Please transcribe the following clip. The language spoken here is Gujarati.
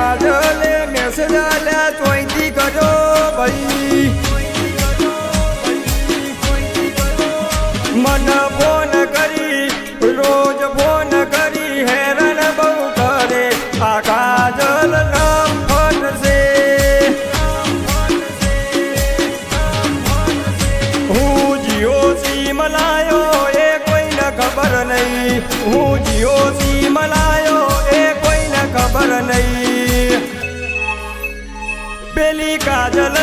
કાજલે મેસેજ આલ્યા ચોઈથી કરજો ભાઈ મન ફોન કરી રોજ ફોન કરી હેરાન બહુ કરે આ કાજલ નામ ફટશે હું જીઓ સિમ લાયો એ કોઈને ખબર નહીં હું જીઓ સિમ લાયો એ કોઈને ખબર નહીં પેલી કાજલ